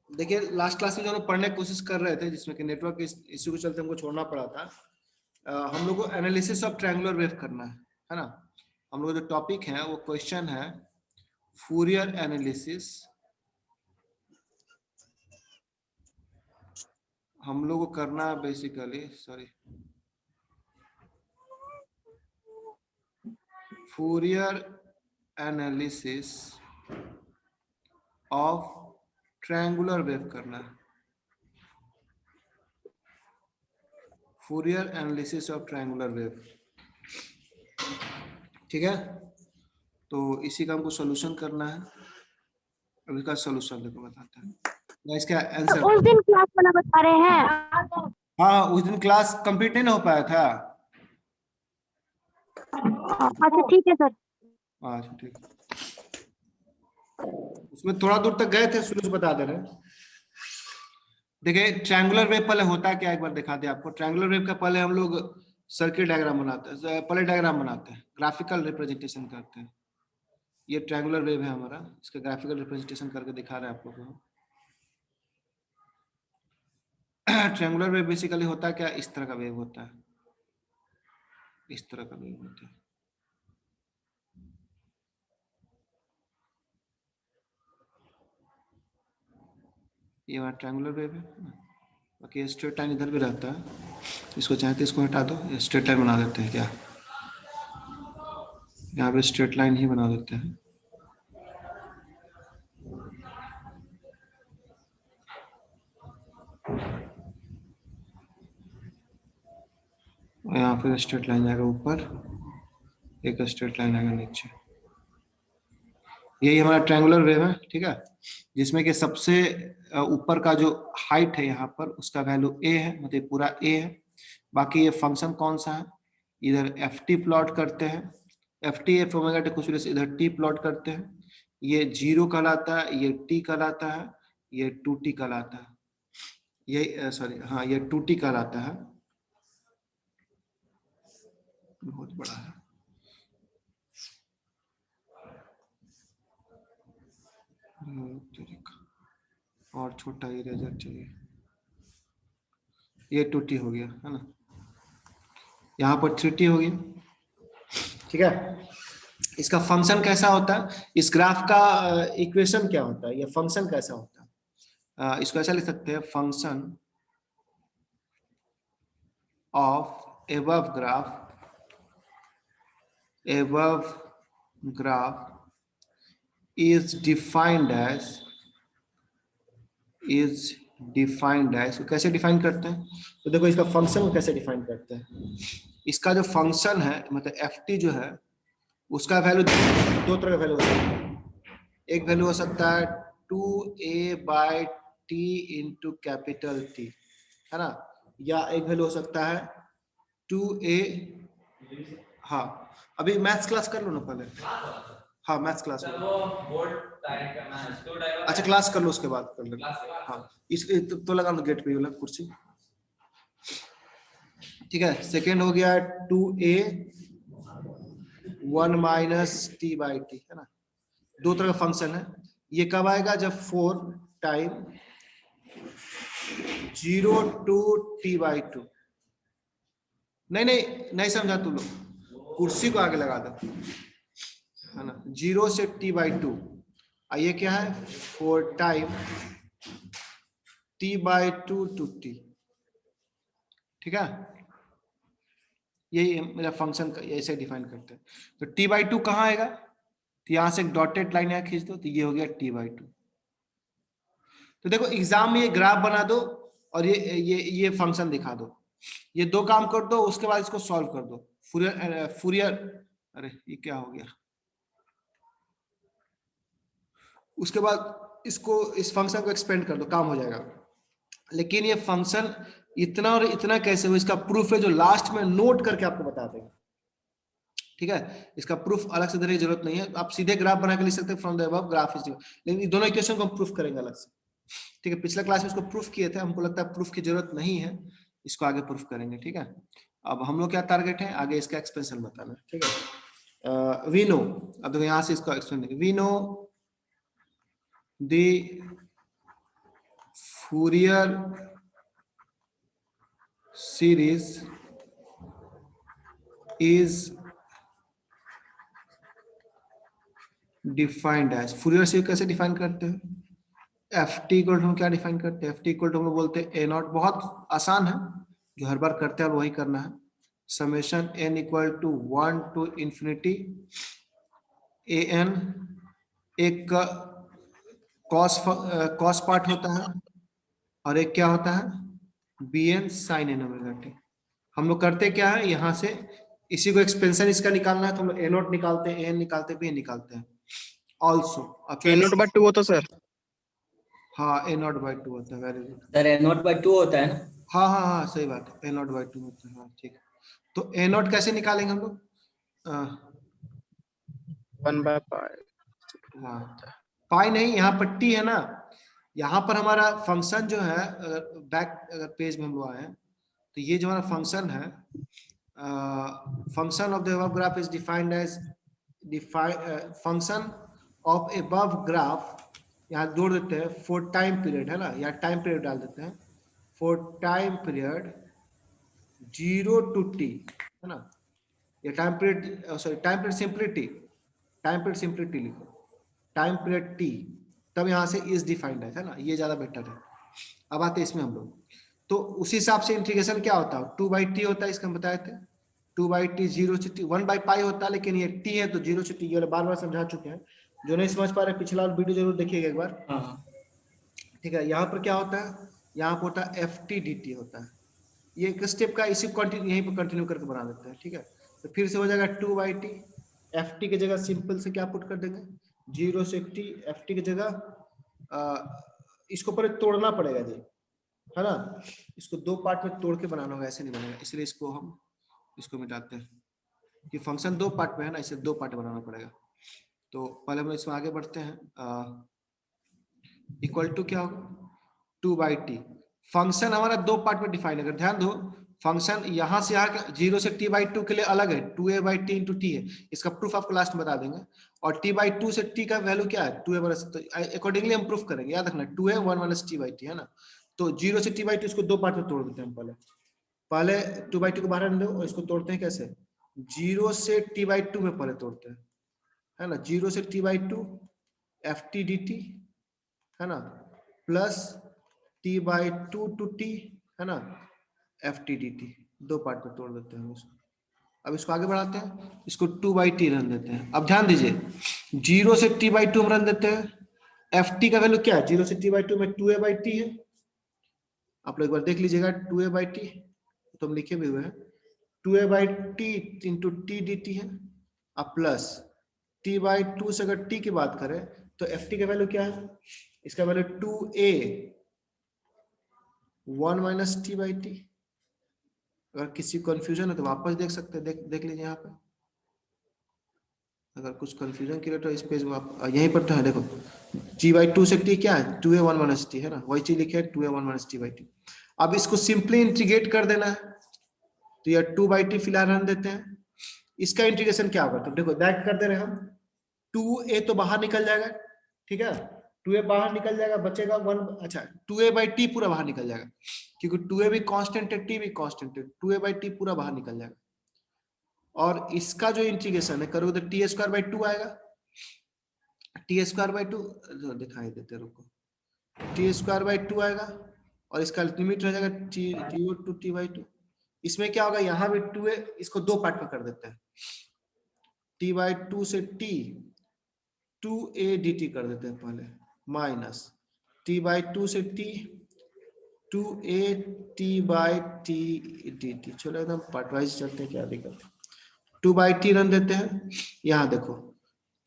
देखिए last class में जो हम पढ़ने की कोशिश कर रहे थे, जिसमें कि नेटवर्क इश्यू के चलते हमको छोड़ना पड़ा था, हम लोग को एनालिसिस ऑफ ट्रायंगुलर वेव करना है ना। हम लोग जो टॉपिक है वो क्वेश्चन है फूरियर एनालिसिस। हम लोग को करना है basically, sorry, Fourier analysis of triangular wave करना है, Fourier analysis of triangular wave. ठीक है, तो इसी का हमको सॉल्यूशन करना है। अब इसका सॉल्यूशन देखो बताते हैं, इसका आंसर। उस दिन क्लास वाला बता रहे हैं। हाँ, उस दिन क्लास कंप्लीट नहीं हो पाया था। अच्छा ठीक है सर। अच्छा ठीक, उसमें थोड़ा दूर तक गए थे, शुरू से बता दे रहे हैं। देखिए ट्रायंगुलर वेव पहले होता है क्या, एक बार दिखा दे आपको। ट्रायंगुलर वेव का पहले हम लोग सर्किट डायग्राम बनाते हैं, पहले डायग्राम बनाते हैं, ग्राफिकल रिप्रेजेंटेशन करते हैं। ये ट्रायंगुलर वेव है हमारा, इसका ग्राफिकल रिप्रेजेंटेशन करके दिखा रहे हैं आप लोगों को। ट्रायंगुलर वेव बेसिकली होता है क्या, इस तरह का वेव होता है, इस तरह का वेव होता है। ये हमारा ट्रायंगुलर वेव है। बाकी स्ट्रेट लाइन इधर भी रहता है, इसको चाहते इसको हटा दो, स्ट्रेट लाइन बना देते हैं क्या, यहाँ पे स्ट्रेट लाइन ही बना देते हैं। और यहाँ पे स्ट्रेट लाइन जाएगा ऊपर, एक स्ट्रेट लाइन आएगा नीचे। यही हमारा ट्रायंगुलर वेव है, ठीक है, जिसमें कि सबसे ऊपर का जो हाइट है यहाँ पर उसका वैल्यू a है, मतलब पूरा a है। बाकी ये फंक्शन कौन सा है, इधर एफ टी प्लॉट करते हैं, F T F omega T कुछ इधर टी प्लॉट करते हैं। ये 0 कहलाता है, ये t कहलाता है, ये 2t कहलाता है, ये सॉरी हाँ ये 2t कहलाता है। बहुत बड़ा है, और छोटा इरेजर चाहिए। ये 2t हो गया है ना, यहाँ पर 3t हो गया। ठीक है, इसका फंक्शन कैसा होता है, इस ग्राफ का इक्वेशन क्या होता है, ये फंक्शन कैसा होता है, इसको ऐसा लिख सकते हैं, function of above graph is defined as तो कैसे डिफाइन करते हैं, तो देखो इसका फंक्शन को कैसे डिफाइन करते हैं। इसका जो फंक्शन है मतलब एफ टी जो है उसका वैल्यू दो तरह का वैल्यू हो सकता है। एक वैल्यू हो सकता है 2a/t इंटू कैपिटल टी, है ना, या एक वैल्यू हो सकता है 2a। हाँ अभी मैथ्स क्लास कर लो ना पहले, हाँ मैथ्स क्लास अच्छा क्लास कर लो उसके बाद कर लो। हाँ इस तो लगा लो गेट पे वाला कुर्सी। ठीक है, सेकेंड हो गया 2a 1 - t/t, है ना। दो तरह का फंक्शन है, ये कब आएगा जब 4 टाइम 0 to t/2। नहीं नहीं नहीं समझा तू लोग, कुर्सी को आगे लगा दो, है ना, 0 से t/2। ये क्या है 4 टाइम t/2 to t। ठीक है, यही मेरा फंक्शन का ऐसे डिफाइन करते हैं। तो t/2 कहाँ आएगा, तो यहां से एक डॉटेड लाइन यहाँ खींच दो, तो ये हो गया t/2। तो देखो एग्जाम में ये ग्राफ बना दो और ये फंक्शन दिखा दो, ये दो काम कर दो, उसके बाद इसको सॉल्व कर दो। फूरियर अरे ये क्या हो गया, उसके बाद इसको इस फंक्शन को एक्सपेंड कर दो, काम हो जाएगा। लेकिन ये फंक्शन इतना और इतना कैसे हो, इसका प्रूफ है जो लास्ट में नोट करके आपको बता देंगे। ठीक है, इसका प्रूफ अलग से देने की जरूरत नहीं है, आप सीधे ग्राफ बना के लिख सकते हैं from the above graph is, लेकिन दोनों इक्वेशन को हम प्रूफ करेंगे अलग से। ठीक है, पिछले क्लास में इसको प्रूफ किए थे, हमको लगता है प्रूफ की जरूरत नहीं है, इसको आगे प्रूफ करेंगे। ठीक है, अब हम लोग क्या टारगेट है, आगे इसका एक्सपेंशन बताना। ठीक है, वी नो, अब देखो यहाँ से इसका expansion, we know the Fourier series is defined as, Fourier series कैसे डिफाइन करते हैं? एफ टी इक्वल टू क्या डिफाइन करते हैं? एफ टी इक्वल टू हम लोग बोलते हैं ए नॉट, बहुत आसान है, जो हर बार करते हैं वही करना है। Summation N equal to 1 to infinity A N, एक कॉस पार्ट होता है और एक क्या होता है B N sine N omega T. हम लोग करते क्या है, यहाँ से इसी को एक्सपेंशन इसका निकालना है तो हम लोग ए नॉट निकालते हैं, ए एन निकालते हैं, बी एन निकालते हैं ऑल्सो। ए नॉट बाय 2 होता सर? हाँ ए नॉट बाई 2 होता है, very good. Sir A naught by 2 होता है ना? हाँ हाँ हाँ सही बात है, ए नॉट बाई 2 होता है, हाँ ठीक है। तो ए नॉट कैसे निकालेंगे हम लोग? 1 बाय पाई। हाँ पाई नहीं, यहाँ पर टी है ना, यहाँ पर हमारा फंक्शन जो है, अगर पेज में हम लोग आए तो ये जो हमारा फंक्शन है, function of the above graph is defined as function of above graph, यहाँ जोड़ देते हैं फॉर टाइम पीरियड है ना, या टाइम पीरियड डाल देते हैं for time period 0 to T है ना, या time period sorry time period simplicity, time period simplicity लिखो, टाइम पीरियड टी, तब यहाँ से इज डिफाइंड है ना, ये ज्यादा बेटर है। अब आते हैं इसमें हम लोग, तो उसी हिसाब से इंटीग्रेशन क्या होता है, 2 बाई टी होता है, इसका हम बताए थे 2 बाई टी 0 से टी, 1 बाई पाई होता है, लेकिन ये टी है तो 0 से टी, ये बार बार समझा चुके हैं, जो नहीं समझ पा रहे पिछला वीडियो जरूर देखिएगा एक बार। हाँ ठीक है, यहाँ पर क्या होता है, यहाँ पर होता है एफ टी डी टी होता है, ये एक स्टेप का, इसी कंटिन्यू यहीं पर कंटिन्यू करके बना देते हैं। ठीक है, तो फिर से हो जाएगा 2 बाई टी, एफ टी की जगह सिंपल से क्या पुट कर देंगे 0 से टी, एफ टी की जगह इसको पहले तोड़ना पड़ेगा जी, है ना, इसको दो पार्ट में तोड़ के बनाना होगा, ऐसे नहीं बनेगा, इसलिए इसको हम इसको मिटाते हैं कि फंक्शन दो पार्ट में है ना, इसे दो पार्ट में बनाना पड़ेगा। तो पहले हम इसमें आगे बढ़ते हैं, इक्वल टू क्या होगा 2 बाई टी, फंक्शन हमारा दो पार्ट में डिफाइन है, अगर ध्यान दो फंक्शन यहाँ से यहाँ 0 से टी बाई 2 के लिए अलग है, 2a by T into T है, इसका प्रूफ आपको लास्ट में बता देंगे, और t बाई 2 से t का वैल्यू क्या है 2a माइनस, तो अकॉर्डिंगली हम प्रूफ करेंगे, याद रखना 2a 1 minus T by T है ना। तो 0 से t बाई 2 इसको दो पार्ट में तोड़ देते हैं, पहले 2 बाई 2 को बाहर आने दो, और इसको तोड़ते हैं कैसे 0 से t बाई 2 में पहले तोड़ते हैं, है ना, 0 से t by 2 F T D T है ना, plus t by 2 to t है ना, एफ टी डी टी, दो पार्ट में तोड़ देते हैं इसको। अब इसको आगे बढ़ाते हैं, इसको 2 बाई टी रन देते हैं। अब ध्यान दीजिए 0 से t बाई 2 रन देते हैं, एफ टी का वैल्यू क्या है 0 से t बाई 2 में 2a बाई टी है, आप लोग एक बार देख लीजिएगा 2a बाई टी, तो हम लिखे भी हुए हैं 2a by T into T D T है, अब प्लस t बाई 2 से अगर t की बात करें तो एफ टी का वैल्यू क्या है, इसका value 2a 1 minus T by T. अगर किसी कंफ्यूजन है तो वापस देख सकते हैं, देख लीजिए यहाँ पे, अगर कुछ कंफ्यूजन के लिए तो इस पेज में आप यहीं पर तो है, देखो g बाई 2 से t क्या है 2a 1 माइनस टी है ना, वही चीज लिखे है 2a 1 minus T by T. अब इसको सिंपली इंटीग्रेट कर देना है, तो यह 2 बाई टी फिलहाल रन देते हैं, इसका इंटीग्रेशन क्या होगा, तो देखो डायरेक्ट कर दे रहे हैं हम, 2a तो बाहर निकल जाएगा, ठीक है 2a बाहर निकल जाएगा, बचेगा 1, अच्छा 2a बाई टी पूरा बाहर निकल जाएगा, क्योंकि 2a भी कांस्टेंट है, t भी कांस्टेंट है, 2a बाई टी पूरा बाहर निकल जाएगा, और इसका जो इंटीग्रेशन है करोगे तो टी स्क्वायर बाई 2 आएगा, टी स्क्वायर बाई 2 दिखाई देते, रुको टी स्क्वायर बाई 2 आएगा, और इसका लिमिट हो जाएगा टी टू टी बाई 2। इसमें क्या होगा, यहाँ भी 2a, इसको दो पार्ट में कर देते हैं, t बाई 2 से t 2a dt कर देते हैं पहले, माइनस t बाई 2 से t 2a t by t dt। चलो एकदम पार्ट वाइज चलते हैं, क्या दिक्कत है, 2 बाई टी रन देते हैं, यहाँ देखो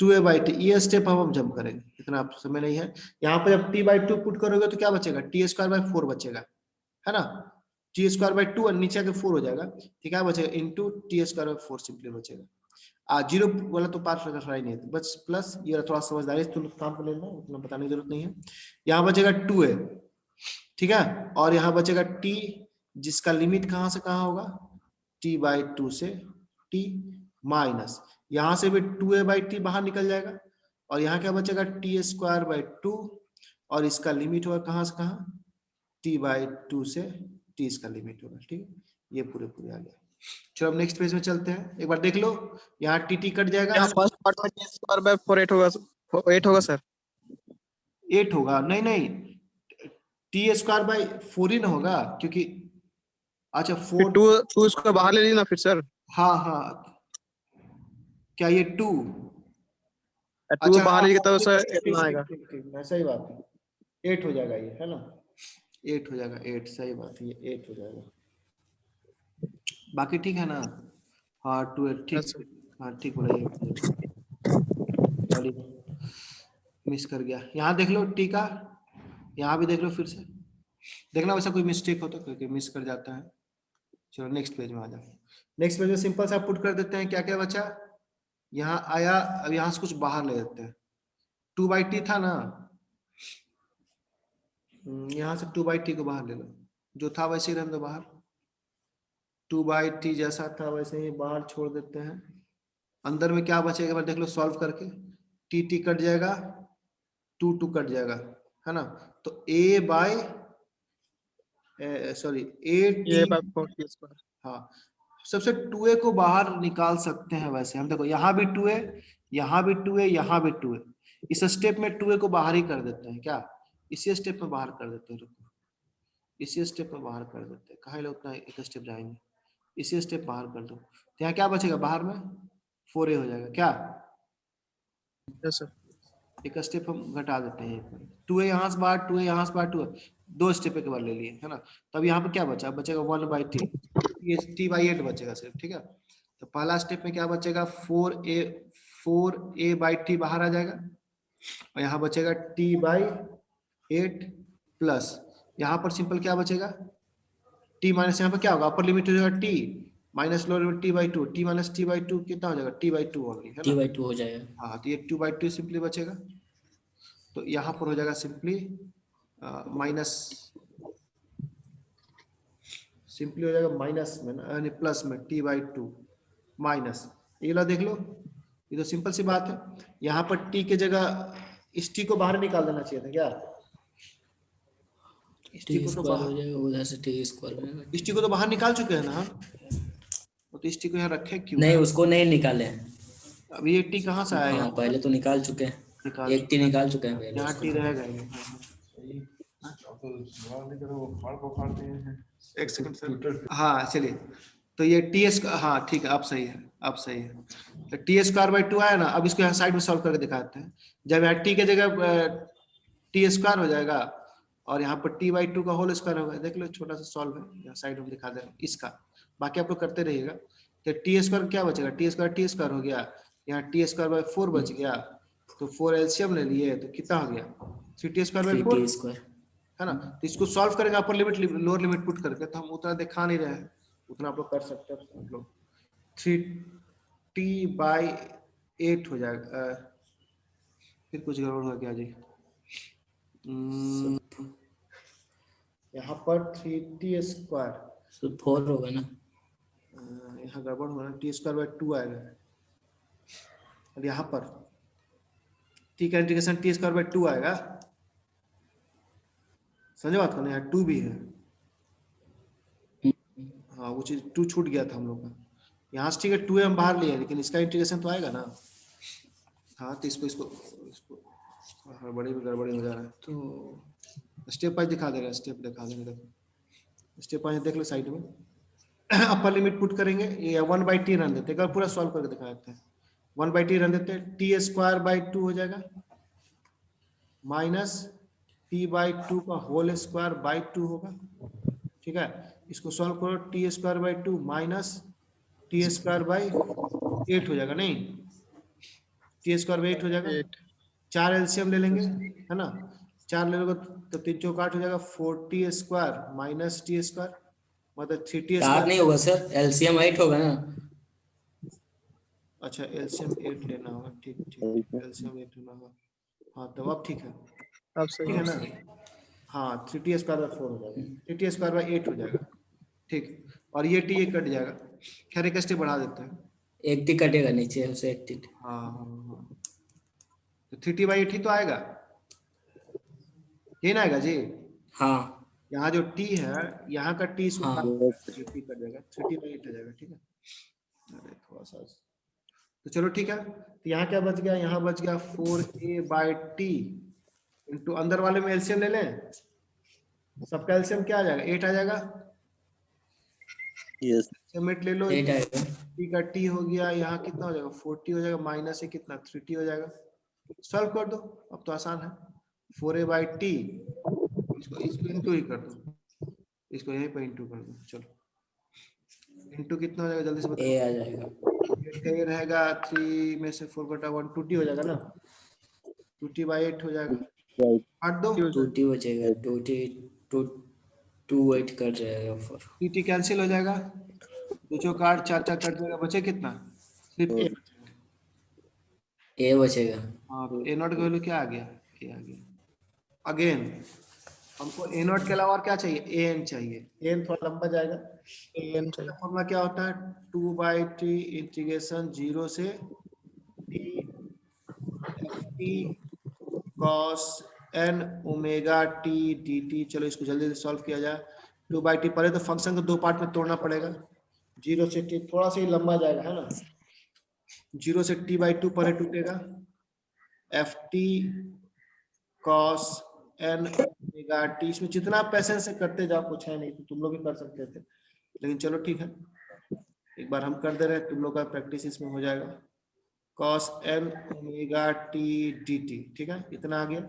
2a बाई टी, ये स्टेप हम जंप करेंगे, इतना आप समय नहीं है, यहाँ पे जब t बाई 2 पुट करोगे तो क्या बचेगा t स्क्वायर बाई 4 बचेगा, है ना, t स्क्वायर बाई 2 और नीचे के 4 हो जाएगा, ठीक है बचेगा into T square by 4 simply बचेगा, जीरो वाला तो पार्ट रखा ही नहीं है, बस प्लस ये थोड़ा समझदारी तो काम कर लेना, उतना बताने की जरूरत नहीं है। यहाँ बचेगा 2a, ठीक है, और यहाँ बचेगा t, जिसका लिमिट कहाँ से कहाँ होगा t बाई 2 से t, माइनस यहाँ से भी 2a बाई टी बाहर निकल जाएगा, और यहाँ क्या बचेगा t स्क्वायर बाई 2, और इसका लिमिट होगा कहाँ से कहाँ t/2 से t इसका लिमिट होगा, ठीक है। ये पूरे आ गया। चलो अब नेक्स्ट पेज में चलते हैं, एक बार देख लो, यहाँ टी कट जाएगा, यहाँ फर्स्ट पार्ट में टी स्क्वायर बाय 4 8 होगा सर। 8 होगा, नहीं t² by 4 ही ना होगा, क्योंकि अच्छा फिर 4, 2 उसको बाहर ले लेना फिर सर। हाँ क्या ये 2, 2 अच्छा बाहर हाँ लेके हाँ, तब ठीक सर ठीक 8 ना आएगा। ठीक, सही बात है, 8 हो जाएगा ये, है ना, 8 हो जाएगा, 8 सही बात है, ये 8 हो जाएगा, बाकी ठीक है ना। हाँ 2 8 ठीक, Yes, sir. हाँ ठीक बोला, ये सॉरी मिस कर गया। यहाँ देख लो टी का, यहाँ भी देख लो फिर से, देखना वैसा कोई मिस्टेक हो तो, क्योंकि मिस कर जाता है। चलो नेक्स्ट पेज में आ जाओ। नेक्स्ट पेज में सिंपल सा पुट कर देते हैं, क्या क्या बचा, यहाँ आया, अब यहाँ से कुछ बाहर ले लेते हैं, 2/t था ना, यहाँ से 2/t को बाहर ले लो, जो था वैसे ही रहने दो बाहर, 2/t जैसा था वैसे ही बाहर छोड़ देते हैं। अंदर में क्या बचेगा, एक बार देख लो सॉल्व करके, टी कट जाएगा, 2 कट जाएगा, है ना, तो सॉरी ये a बाय 4 टी स्क्वायर। हाँ, सबसे 2a को बाहर निकाल सकते हैं वैसे हम, देखो यहाँ भी 2a, यहाँ भी 2a, यहाँ भी 2a, इस स्टेप में 2a को बाहर ही कर देते हैं क्या, इसी स्टेप में बाहर कर देते हैं, रुको इसी स्टेप में बाहर कर देते हैं, कहाँ लोग उतना एक स्टेप जाएंगे, इसी स्टेप बाहर कर दो, तो यहाँ क्या बचेगा बाहर में, 4a हो जाएगा क्या, यस सर। एक स्टेप हम घटा देते हैं, 2a यहाँ से बाहर, 2a यहाँ से बाहर, 2a, 2 स्टेप एक बार ले लिए, है ना, तब यहाँ पे क्या बचा, बचेगा 1/t, ये t/8 बचेगा सिर्फ, ठीक है। तो पहला स्टेप में क्या बचेगा, 4a/t बाहर आ जाएगा, और यहाँ बचेगा t/8 प्लस, यहाँ पर सिंपल क्या बचेगा, t माइनस, यहाँ पर क्या होगा, अपर लिमिट हो जाएगा t minus lower limit t/2, t minus t/2 कितना हो जाएगा, t/2 ओनली, है ना, t/2 हो जाएगा। हाँ तो ये 2/2 सिंपली बचेगा, तो यहाँ पर हो जाएगा सिंपली माइनस, सिंपली हो जाएगा माइनस में यानी प्लस में t/2 माइनस, ये ला देख लो, ये तो सिंपल सी बात है, यहाँ पर t के जगह इस t को बाहर निकाल देना चाहिए था क्या, इस टी t को तो स्क्वायर हो बाहर, जाएगा, उधर से टी स्क्वायर बनेगा। इस t को तो बाहर निकाल चुके हैं ना हम, तो इस t को यहाँ रखे क्यों, नहीं, उसको नहीं निकाले हैं। अब ये t कहाँ से आया हाँ, यहाँ, पहले तो निकाल चुके हैं, निकाल एक टी निकाल चुके हैं पहले यहाँ उसका। t रहेगा ही, एक सेकंड सर, हाँ चलिए, तो ये ts, हाँ ठीक है, अब सही है, अब सही है, तो t² by 2 आया ना, अब इसको यहाँ साइड में सॉल्व करके दिखाते हैं, जब यहाँ t के जगह t² हो जाएगा, और यहाँ पर t/2 का होल स्क्वायर होगा, देख लो छोटा सा सॉल्व है, यहाँ साइड में दिखा दे रहा हूँ इसका, बाकी आप लोग करते रहिएगा। तो t² क्या बचेगा, t² हो गया, यहाँ t²/4 बच गया, तो 4 एलसीएम ले लिए, तो कितना हो गया, 3t² by 4, 3t²। है ना, तो इसको सॉल्व करेंगे upper limit lower limit put करके, तो हम उतना दिखा नहीं रहे हैं, उतना आप लोग कर सकते हैं, आप लोग 3t/8 हो जाएगा, फिर कुछ गड़बड़ हो गया जी, यहाँ पर 3t², तो 4 होगा ना। यहाँ गड़बड़ हो रहा है, t²/2 आएगा, और यहाँ पर t का इंटीग्रेशन t²/2 आएगा, समझे बात को, यहाँ 2 भी है, हाँ वो चीज 2 छूट गया था हम लोग का, यहाँ से ठीक है 2 हम बाहर लिए, लेकिन इसका इंटीग्रेशन तो आएगा ना, हाँ तो इसको गड़बड़ी हो जा रहा है, तो स्टेप वाइज दिखा दे रहा है, स्टेप दिखा दे रहा है, स्टेप वाइज देख लो साइड में, अपर लिमिट पुट करेंगे, ये 1/t रन देते हैं, पूरा सॉल्व करके दिखा देते हैं, 1/t रन देते हैं, t²/2 हो जाएगा, माइनस t/2 का होल स्क्वायर बाई 2 होगा, ठीक है, इसको सॉल्व करो, t²/2 माइनस t²/8 हो जाएगा, नहीं t²/8 हो जाएगा, 4 एलसीएम ले लेंगे, है ना, 4 ले लोगे तो 3 चौक 8 हो जाएगा, 4t² माइनस t², मतलब 3t², 4 नहीं होगा सर, एलसीएम 8 होगा ना। अच्छा एलसीएम 8 लेना होगा, ठीक ठीक, एलसीएम 8 लेना होगा, हाँ तो अब ठीक है, अब सही ठीक है है। ना, हाँ 3t²/4 हो जाएगा, 3t²/8 हो जाएगा, ठीक, और ये t कट जाएगा, खैर एक स्टेप बढ़ा देते हैं, एक टी कटेगा नीचे उसे, एक टी। हाँ तो 3t/8 ही तो आएगा, ये ना आएगा जी, हाँ, यहाँ जो t है, यहाँ का t इसको हाँ। t कर देगा, 3t/8 हो जाएगा, ठीक है। अरे थोड़ा सा, तो चलो ठीक है, तो यहाँ क्या बच गया, यहाँ बच गया 4a/t इंटू अंदर वाले में एलसीएम ले लें, सबका एलसीएम क्या आ जाएगा, 8 आ जाएगा। यस एस्टिमेट ले लो, 8 आएगा। t का t हो गया, यहाँ कितना हो जाएगा 40 हो जाएगा, माइनस से कितना 3t हो जाएगा। सॉल्व कर दो, अब तो आसान है। 4a/t, इसको इंटू ही कर दो, इसको यहीं पर इंटू कर दो। चलो इंटू कितना हो जाएगा जल्दी से ए बताओ। आ जाएगा। 8 का ये रहेगा, 3 में से 4/1 2t हो जाएगा ना, 2t/8 हो जाएगा, काट दो, 2t बचेगा, 2 8 कर जाएगा 4। टी कैंसिल हो जाएगा, दो चौक 8, 4 4 कट जाएगा, बचे कितना, सिर्फ ए। ए बचेगा। हाँ, तो ए नॉट का वैल्यू क्या आ गया, ए आ गया। अगेन हमको ए नॉट के अलावा और क्या चाहिए, ए एन चाहिए, ए एन थोड़ा लंबा जाएगा। ए एन का फॉर्मूला क्या होता है, 2/t इंटीग्रेशन 0 से t cos n omega t dt। चलो इसको जल्दी से सॉल्व किया जाए। 2/t, पहले तो फंक्शन को दो पार्ट में तोड़ना पड़ेगा, 0 से t, थोड़ा सा ही लंबा जाएगा है ना, 0 से t/2 पहले टूटेगा, ft cos n omega t। इसमें जितना पेशेंस से करते जाओ, कुछ है नहीं, तो तुम लोग भी कर सकते थे, लेकिन चलो ठीक है, एक बार हम कर दे रहे हैं, तुम लोग का प्रैक्टिस इसमें हो जाएगा। cos n omega t dt, ठीक है, इतना आ गया।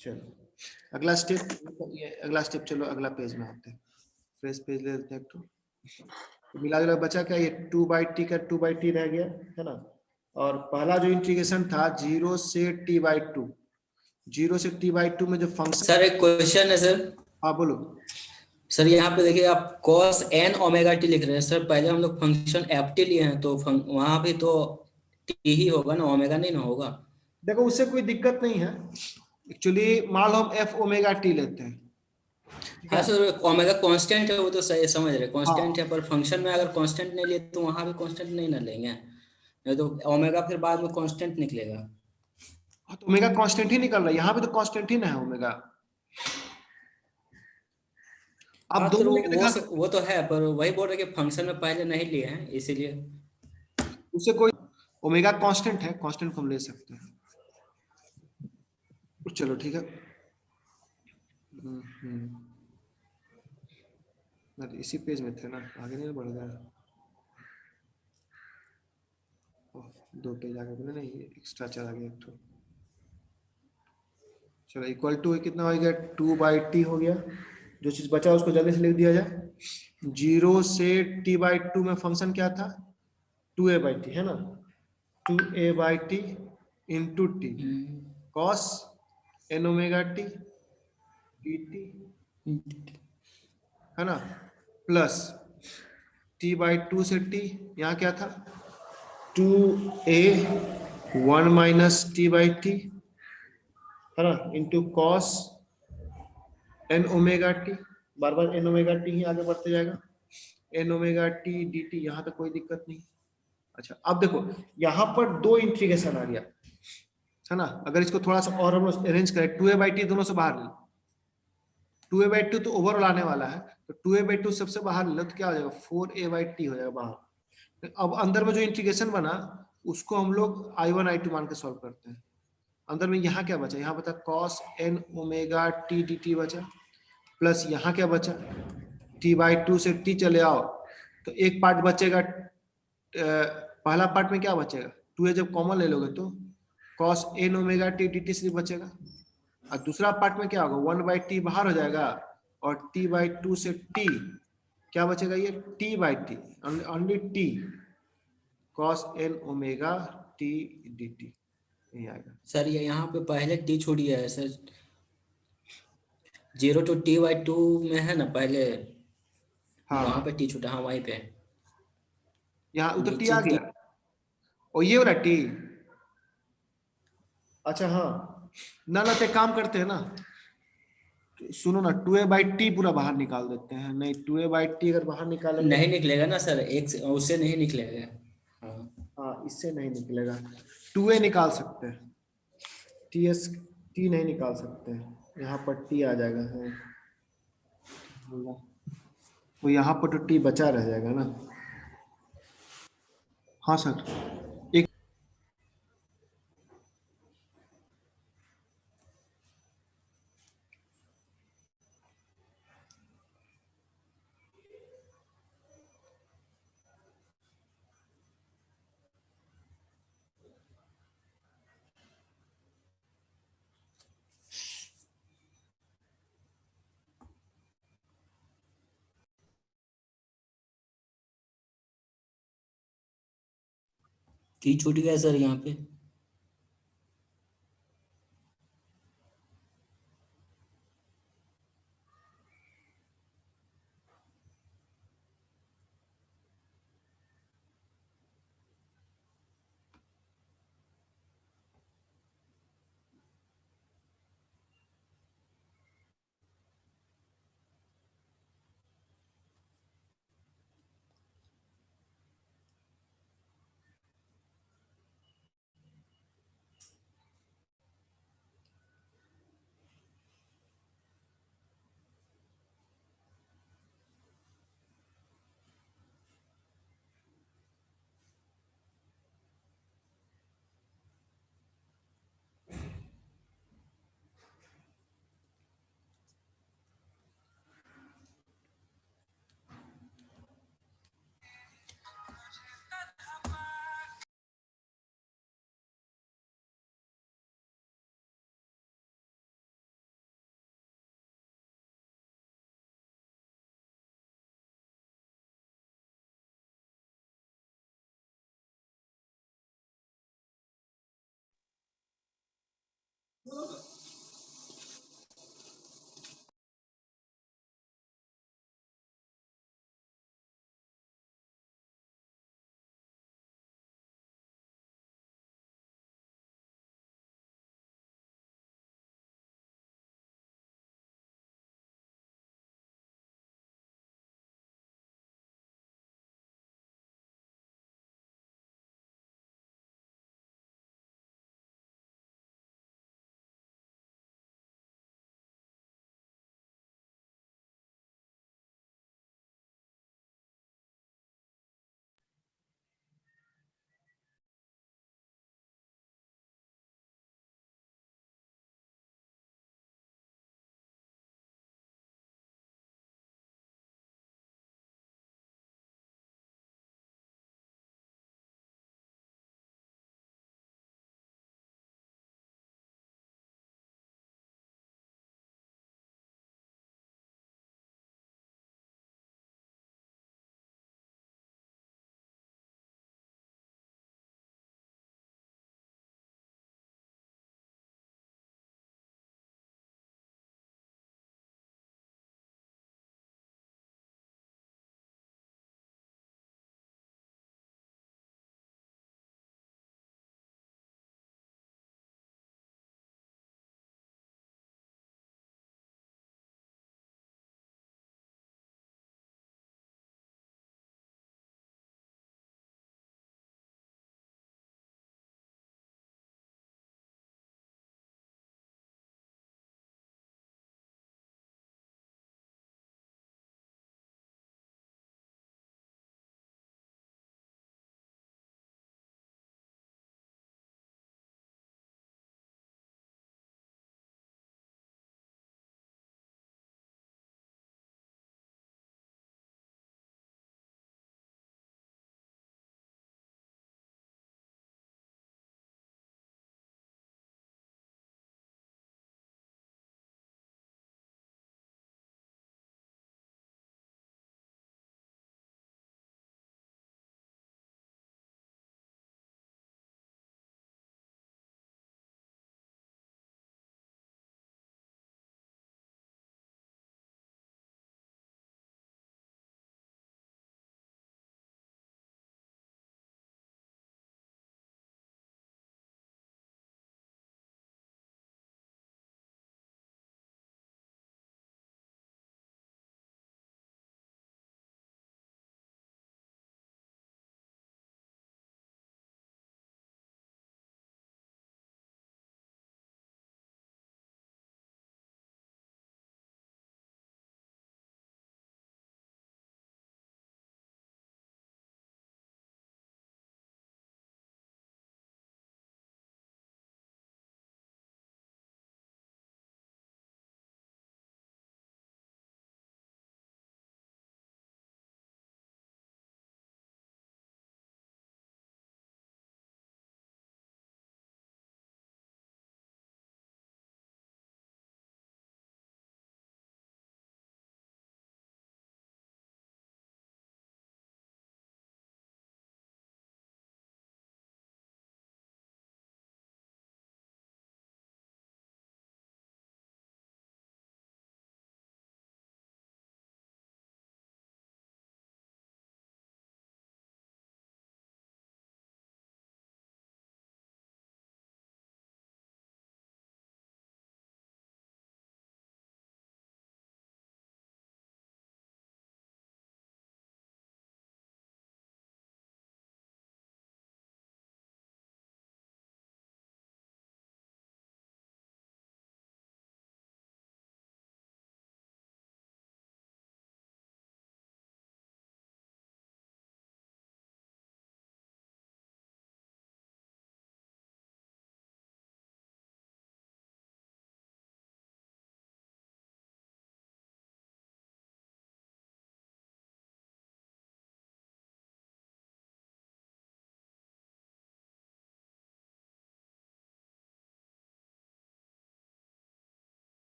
चलो अगला स्टेप, ये अगला स्टेप, चलो अगला पेज में आते हैं, फ्रेश पेज ले लेते हैं एक तो मिला जुला बचा क्या, ये 2/t का 2/t रह गया है ना। और पहला जो इंटीग्रेशन था 0 से t/2, 0 से t/2 में जो फंक्शन। सर एक क्वेश्चन है सर। हाँ बोलो। सर यहाँ पे देखिए, आप cos n ओमेगा टी लिख रहे हैं सर, पहले हम लोग फंक्शन एफ टी लिए हैं, तो वहां भी तो टी ही होगा ना, ओमेगा नहीं ना होगा। देखो उससे कोई दिक्कत नहीं है, एक्चुअली मान लो हम f ओमेगा t लेते हैं, हाँ सर, ओमेगा कांस्टेंट है, वो तो सही समझ रहे, हाँ कांस्टेंट है, पर फंक्शन में अगर कांस्टेंट नहीं लिए तो वहां भी कांस्टेंट नहीं ना लेंगे, नहीं तो ओमेगा फिर बाद में कांस्टेंट निकलेगा। हाँ, तो ओमेगा कांस्टेंट ही निकल रहा है, यहाँ भी तो कांस्टेंट ही ना है ओमेगा। आप हाँ तो दोनों लेके दिखा सकते वो तो है, पर वही बोल रहे कि फंक्शन में पहले नहीं लिए हैं इसीलिए। उससे कोई, ओमेगा कांस्टेंट है, कांस्टेंट को हम ले सकते हैं। चलो ठीक है, इसी पेज में थे ना, आगे नहीं बढ़ गया, दो पेज आगे बोले नहीं, एक्स्ट्रा चला गया एक तो। चलो इक्वल टू कितना हो गया, 2/t हो गया, जो चीज बचा उसको जल्दी से लिख दिया जाए। 0 से t/2 में फंक्शन क्या था, 2a/t है ना, 2a/t into t cos n omega t dt है ना, प्लस t/2 से t, यहाँ क्या था 2a 1 माइनस t/t है ना, into cos n omega t, बार बार n ओमेगा t ही आगे बढ़ते जाएगा, n ओमेगा t dt, यहाँ तक कोई दिक्कत नहीं। अच्छा अब देखो यहाँ पर दो इंटीग्रेशन आ गया है ना, अगर इसको थोड़ा सा और हम लोग अरेंज करें, 2a/t दोनों से बाहर ले लो, 2a/2 तो ओवरऑल आने वाला है, तो 2a/2 सबसे बाहर ले लो तो क्या हो जाएगा, 4a/t हो जाएगा बाहर। अब अंदर में जो इंटीग्रेशन बना उसको हम लोग i1 i2 मान के सॉल्व करते हैं। अंदर में यहाँ क्या बचा, यहाँ बचा cos n omega t dt बचा, प्लस यहाँ क्या बचा, t/2 से t चले आओ तो एक पार्ट बचेगा, पहला पार्ट में क्या बचेगा, 2a जब कॉमन ले लोगे तो cos n omega t dt सिर्फ बचेगा, और दूसरा पार्ट में क्या होगा, 1/t बाहर हो जाएगा, और t/2 से t क्या बचेगा, ये t/t only t cos n omega t dt यही आएगा। सर ये यहाँ पे पहले टी छूट गया है सर, 0 to t/2 में है ना पहले, हाँ वहां पे टी छूटा, हाँ वहीं पे यहाँ उधर t नीचे आ गया, और ये वाला t, अच्छा हाँ ना ना, तो काम करते हैं ना, सुनो ना, 2a/t पूरा बाहर निकाल देते हैं, नहीं 2a/t अगर बाहर निकालेंगे नहीं निकलेगा ना सर, एक से उससे नहीं निकलेगा। हाँ हाँ इससे नहीं निकलेगा, 2a निकाल सकते हैं, t नहीं निकाल सकते हैं, यहाँ पर t आ जाएगा है। तो यहाँ पर तो टी बचा रह जाएगा ना। हाँ सर, एक की छूट गया सर यहाँ पे।